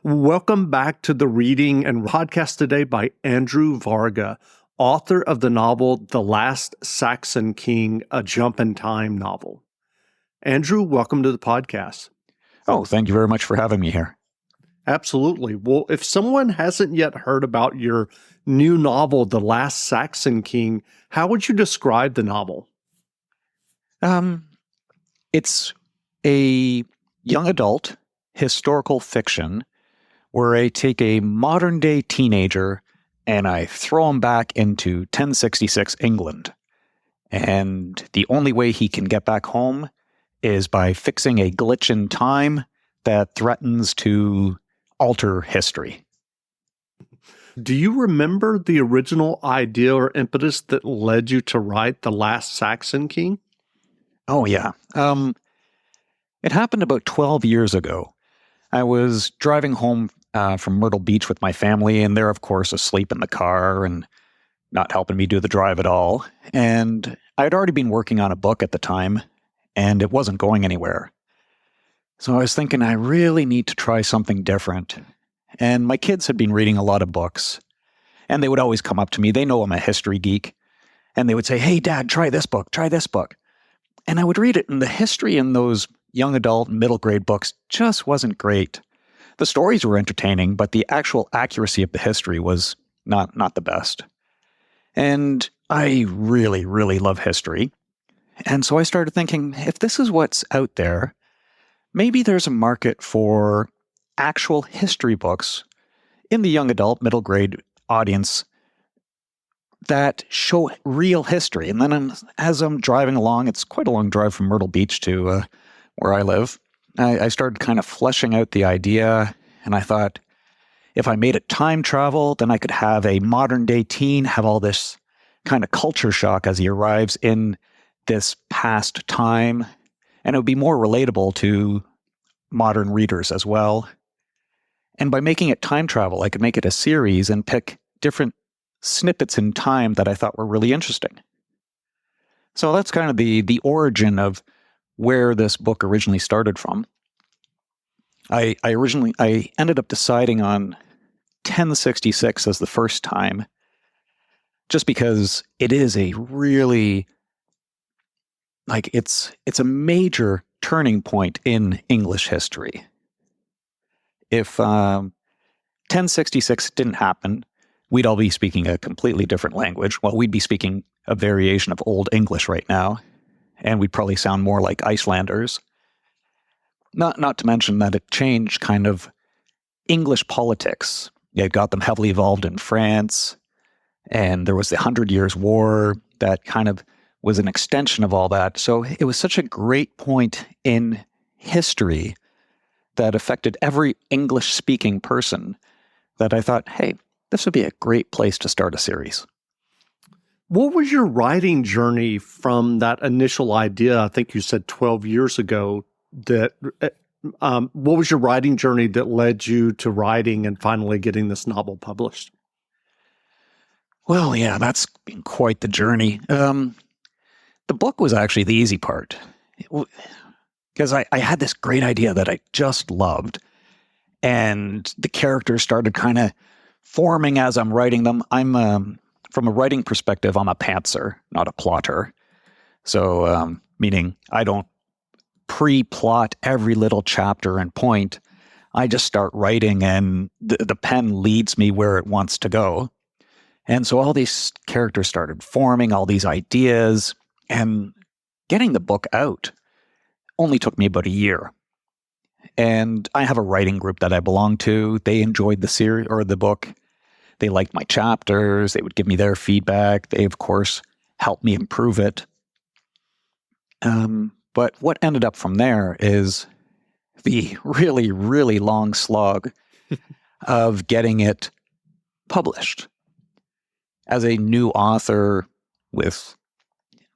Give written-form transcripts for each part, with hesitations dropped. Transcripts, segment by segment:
Welcome back to the reading and podcast today by Andrew Varga, author of the novel The Last Saxon King, a Jump in Time novel. Andrew, welcome to the podcast. Oh, thank you very much for having me here. Absolutely. Well, if someone hasn't yet heard about your new novel, The Last Saxon King, how would you describe the novel? It's a young adult historical fiction where I take a modern day teenager and I throw him back into 1066 England. And the only way he can get back home is by fixing a glitch in time that threatens to alter history. Do you remember the original idea or impetus that led you to write The Last Saxon King? Oh, yeah. It happened about 12 years ago. I was driving home from Myrtle Beach with my family, and they're, of course, asleep in the car and not helping me do the drive at all. And I had already been working on a book at the time, and it wasn't going anywhere. So I was thinking, I really need to try something different. And my kids had been reading a lot of books, and they would always come up to me. They know I'm a history geek, and they would say, "Hey, Dad, try this book, try this book." And I would read it, and the history in those young adult and middle grade books just wasn't great. The stories were entertaining, but the actual accuracy of the history was not the best. And I really, really love history. And so I started thinking, if this is what's out there, maybe there's a market for actual history books in the young adult, middle grade audience that show real history. And then as I'm driving along, it's quite a long drive from Myrtle Beach to where I live, I started kind of fleshing out the idea, and I thought, if I made it time travel, then I could have a modern-day teen have all this kind of culture shock as he arrives in this past time, and it would be more relatable to modern readers as well. And by making it time travel, I could make it a series and pick different snippets in time that I thought were really interesting. So that's kind of the origin of where this book originally started from. I ended up deciding on 1066 as the first time, just because it is a really, it's a major turning point in English history. If 1066 didn't happen, we'd all be speaking a completely different language. Well, we'd be speaking a variation of Old English right now, and we'd probably sound more like Icelanders. Not to mention that it changed kind of English politics. It got them heavily involved in France, and there was the 100 Years' War that kind of was an extension of all that. So it was such a great point in history that affected every English-speaking person that I thought, hey, this would be a great place to start a series. What was your writing journey from that initial idea? I think you said 12 years ago. What was your writing journey that led you to writing and finally getting this novel published? Well, yeah, that's been quite the journey. The book was actually the easy part, because I had this great idea that I just loved, and the characters started kind of forming as I'm writing them. From a writing perspective, I'm a pantser, not a plotter. So, meaning I don't pre-plot every little chapter and point. I just start writing, and the pen leads me where it wants to go. And so all these characters started forming, all these ideas, and getting the book out only took me about a year. And I have a writing group that I belong to. They enjoyed the series or the book. They liked my chapters. They would give me their feedback. They, of course, helped me improve it. But what ended up from there is the really, really long slog of getting it published. As a new author with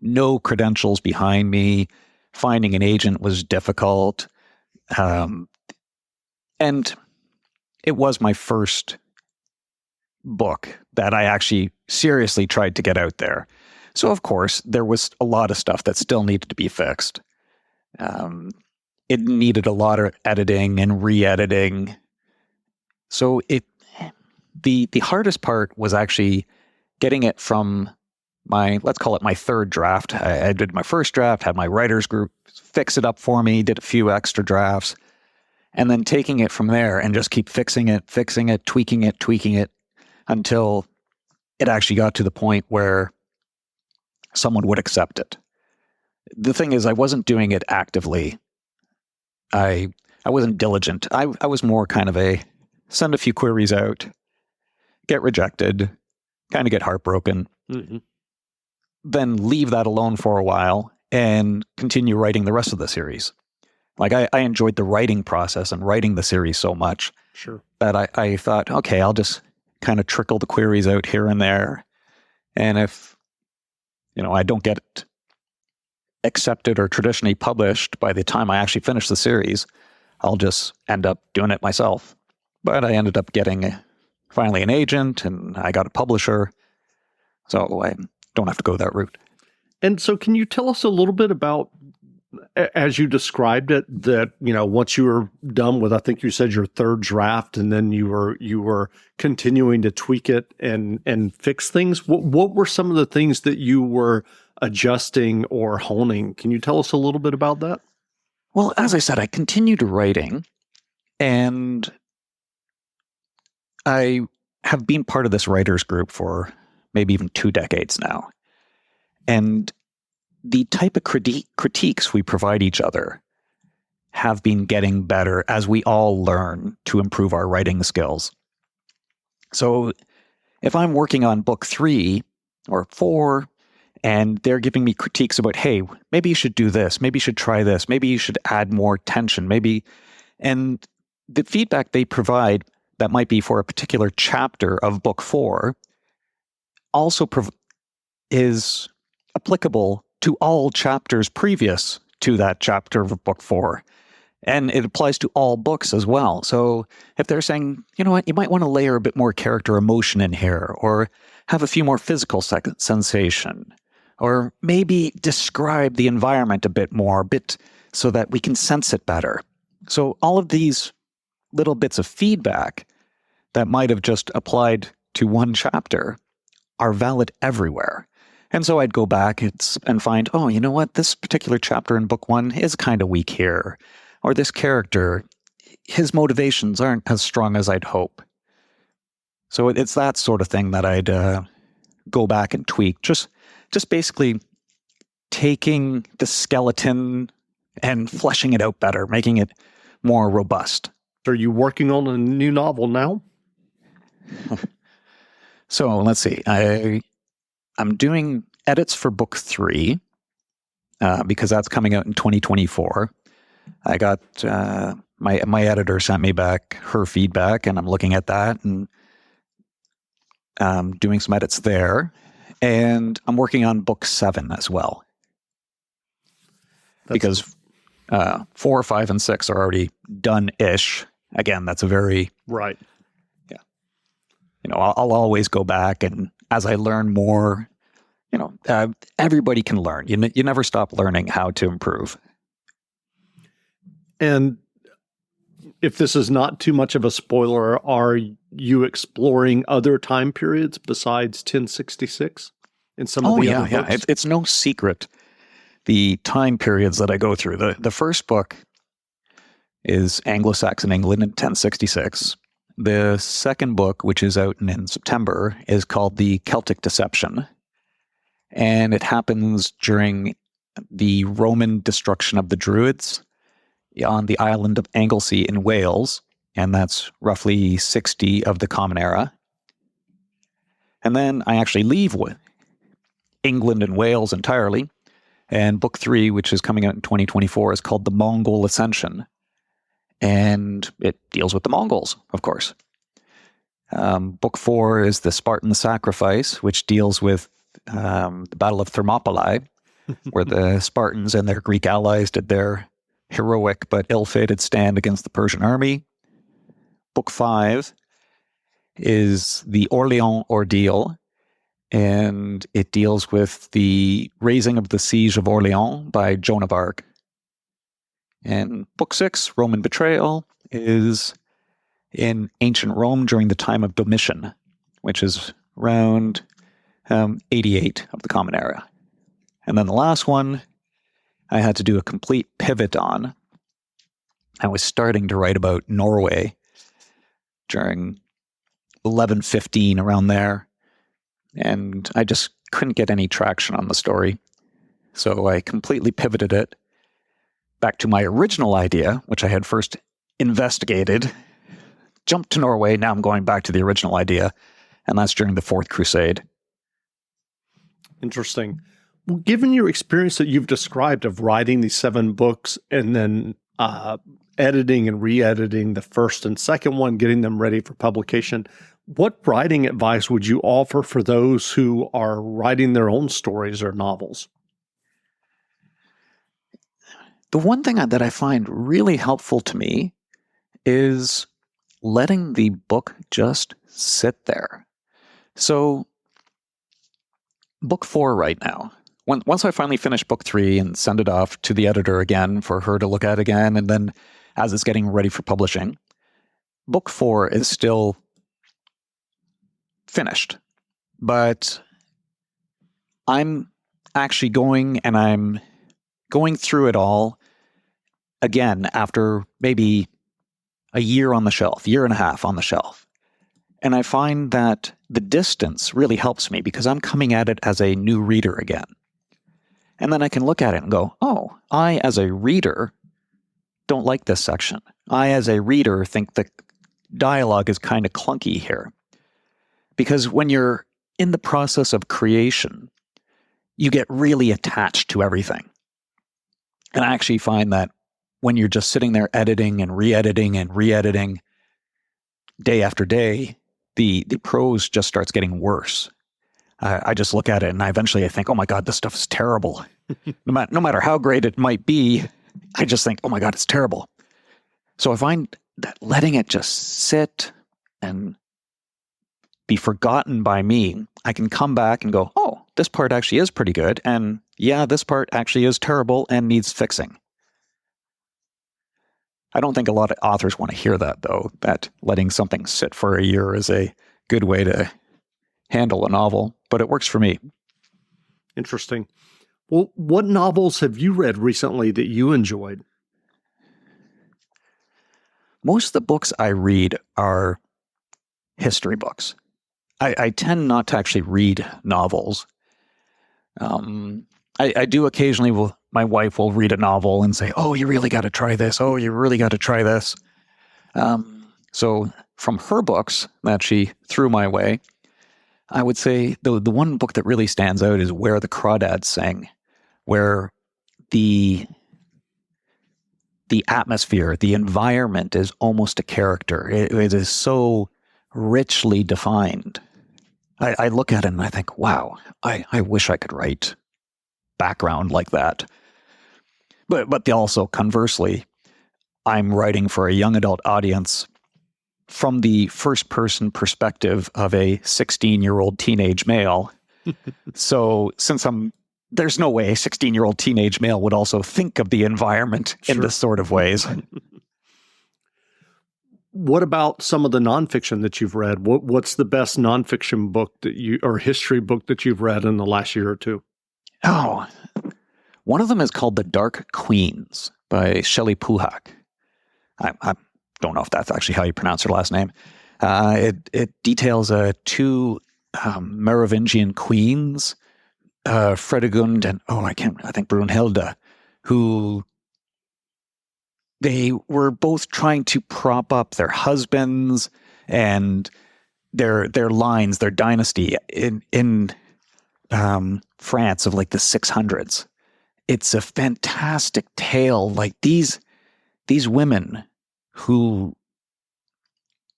no credentials behind me, finding an agent was difficult. And it was my first book that I actually seriously tried to get out there. So, of course, there was a lot of stuff that still needed to be fixed. It needed a lot of editing and re-editing. So the hardest part was actually getting it from let's call it my third draft. I did my first draft, had my writers group fix it up for me, did a few extra drafts, and then taking it from there and just keep fixing it, tweaking it until it actually got to the point where someone would accept it. The thing is, I wasn't doing it actively. I wasn't diligent. I was more kind of a send a few queries out, get rejected, kind of get heartbroken, then leave that alone for a while and continue writing the rest of the series. Like I enjoyed the writing process and writing the series so much that I thought, okay, I'll just kind of trickle the queries out here and there. And if, I don't get it accepted or traditionally published by the time I actually finish the series, I'll just end up doing it myself. But I ended up getting finally an agent and I got a publisher. So I don't have to go that route. And so can you tell us a little bit about, as you described it, that, once you were done with, I think you said your third draft, and then you were continuing to tweak it and fix things. What were some of the things that you were adjusting or honing? Can you tell us a little bit about that? Well, as I said, I continued writing, and I have been part of this writers group for maybe even 2 decades now. And the type of critiques we provide each other have been getting better as we all learn to improve our writing skills. So if I'm working on book 3 or 4, and they're giving me critiques about, hey, maybe you should do this, maybe you should try this, maybe you should add more tension, and the feedback they provide that might be for a particular chapter of book 4 also is applicable to all chapters previous to that chapter of book 4. And it applies to all books as well. So if they're saying, you know what, you might want to layer a bit more character emotion in here, or have a few more physical sensation, or maybe describe the environment a bit more, so that we can sense it better. So all of these little bits of feedback that might have just applied to one chapter are valid everywhere. And so I'd go back and find, oh, you know what? This particular chapter in book 1 is kind of weak here. Or this character, his motivations aren't as strong as I'd hope. So it's that sort of thing that I'd go back and tweak. Just basically taking the skeleton and fleshing it out better, making it more robust. Are you working on a new novel now? So let's see. I'm doing edits for book 3 because that's coming out in 2024. I got my editor sent me back her feedback, and I'm looking at that and doing some edits there. And I'm working on book 7 as well. Because 4, 5, and 6 are already done-ish. Again, that's a very... Right. Yeah. I'll always go back, and as I learn more, everybody can learn. You never stop learning how to improve. And if this is not too much of a spoiler, are you exploring other time periods besides 1066 in some of the other books? It's no secret the time periods that I go through. The first book is Anglo-Saxon England in 1066. The second book, which is out in September, is called The Celtic Deception. And it happens during the Roman destruction of the Druids on the island of Anglesey in Wales, and that's roughly 60 of the Common Era. And then I actually leave England and Wales entirely, and book 3, which is coming out in 2024, is called The Mongol Ascension, and it deals with the Mongols, of course. Book 4 is The Spartan Sacrifice, which deals with the Battle of Thermopylae, where the Spartans and their Greek allies did their heroic but ill-fated stand against the Persian army. Book 5 is The Orleans Ordeal, and it deals with the raising of the siege of Orleans by Joan of Arc. And book 6, Roman Betrayal, is in ancient Rome during the time of Domitian, which is around 88 of the Common Era. And then the last one I had to do a complete pivot on. I was starting to write about Norway during 1115, around there, and I just couldn't get any traction on the story. So I completely pivoted it back to my original idea, which I had first investigated, jumped to Norway, now I'm going back to the original idea, and that's during the Fourth Crusade. Interesting. Well, given your experience that you've described of writing these 7 books and then editing and re-editing the first and second one, getting them ready for publication, what writing advice would you offer for those who are writing their own stories or novels? The one thing that I find really helpful to me is letting the book just sit there. So, book 4 right now. Once I finally finish book 3 and send it off to the editor again for her to look at again, and then as it's getting ready for publishing, book 4 is still finished. But I'm actually going through it all again after maybe a year on the shelf, year and a half on the shelf. And I find that the distance really helps me because I'm coming at it as a new reader again. And then I can look at it and go, oh, I as a reader don't like this section. I as a reader think the dialogue is kind of clunky here. Because when you're in the process of creation, you get really attached to everything. And I actually find that when you're just sitting there editing and re-editing day after day, the prose just starts getting worse. I just look at it and I think, oh my God, this stuff is terrible. No matter how great it might be, I just think, oh my God, it's terrible. So I find that letting it just sit and be forgotten by me, I can come back and go, oh, this part actually is pretty good. And yeah, this part actually is terrible and needs fixing. I don't think a lot of authors want to hear that, though, that letting something sit for a year is a good way to handle a novel, but it works for me. Interesting. Well, what novels have you read recently that you enjoyed? Most of the books I read are history books. I tend not to actually read novels. I do occasionally, my wife will read a novel and say, oh, you really got to try this. Oh, you really got to try this. So from her books that she threw my way, I would say the one book that really stands out is Where the Crawdads Sing, where the atmosphere, the environment is almost a character. It is so richly defined. I look at it and I think, wow, I wish I could write background like that. But also conversely, I'm writing for a young adult audience from the first person perspective of a 16-year-old teenage male. So since there's no way a 16-year-old teenage male would also think of the environment in this sort of ways. What about some of the nonfiction that you've read? What's the best nonfiction book or history book that you've read in the last year or two? Oh, one of them is called The Dark Queens by Shelley Puhak. I don't know if that's actually how you pronounce her last name. It details 2 Merovingian queens, Fredegund and I think Brunhilde, who they were both trying to prop up their husbands and their lines, their dynasty in France of like the 600s. It's a fantastic tale. Like these women who,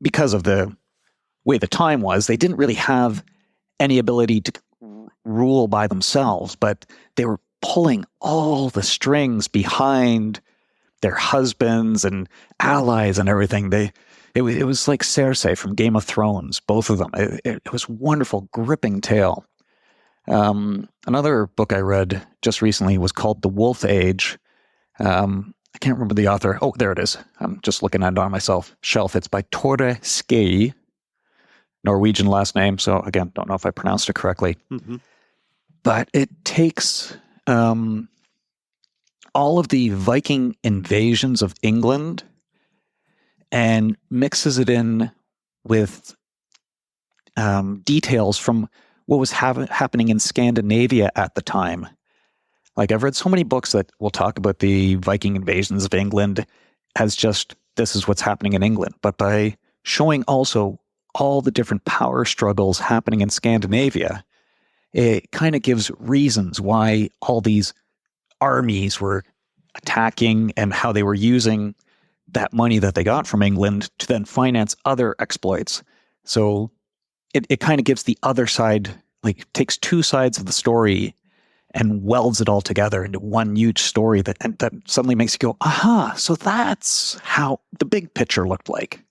because of the way the time was, they didn't really have any ability to rule by themselves, but they were pulling all the strings behind their husbands and allies and everything. It was like Cersei from Game of Thrones, both of them. It was a wonderful, gripping tale. Another book I read just recently was called The Wolf Age. I can't remember the author. Oh, there it is. I'm just looking at it on my shelf. It's by Tore Skei, Norwegian last name. So again, don't know if I pronounced it correctly. Mm-hmm. But it takes all of the Viking invasions of England and mixes it in with details from what was happening in Scandinavia at the time. Like, I've read so many books that will talk about the Viking invasions of England as just, this is what's happening in England. But by showing also all the different power struggles happening in Scandinavia, it kind of gives reasons why all these armies were attacking and how they were using that money that they got from England to then finance other exploits. So it kind of gives the other side, like, takes two sides of the story and welds it all together into one huge story that suddenly makes you go, aha, so that's how the big picture looked like.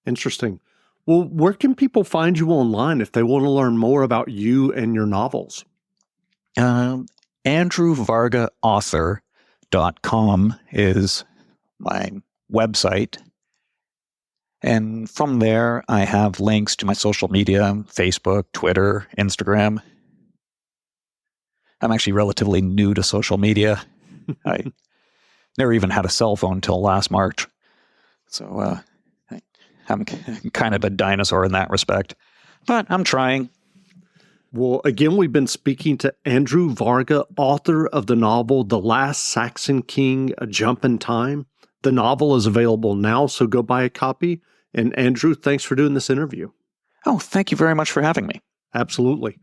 Interesting. Well, where can people find you online if they want to learn more about you and your novels? AndrewVargaAuthor.com is my website. And from there, I have links to my social media, Facebook, Twitter, Instagram. I'm actually relatively new to social media. I never even had a cell phone until last March. So I'm kind of a dinosaur in that respect. But I'm trying. Well, again, we've been speaking to Andrew Varga, author of the novel The Last Saxon King, A Jump in Time. The novel is available now, so go buy a copy. And Andrew, thanks for doing this interview. Oh, thank you very much for having me. Absolutely.